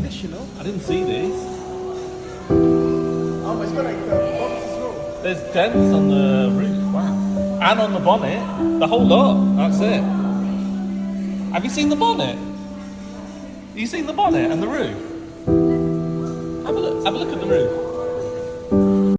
this, you know. I didn't see these. Oh, it's got like bumps as well. There's dents on the roof. Wow. And on the bonnet. The whole lot. That's it. Have you seen the bonnet? You seen the bonnet and the roof? Have a look at the roof.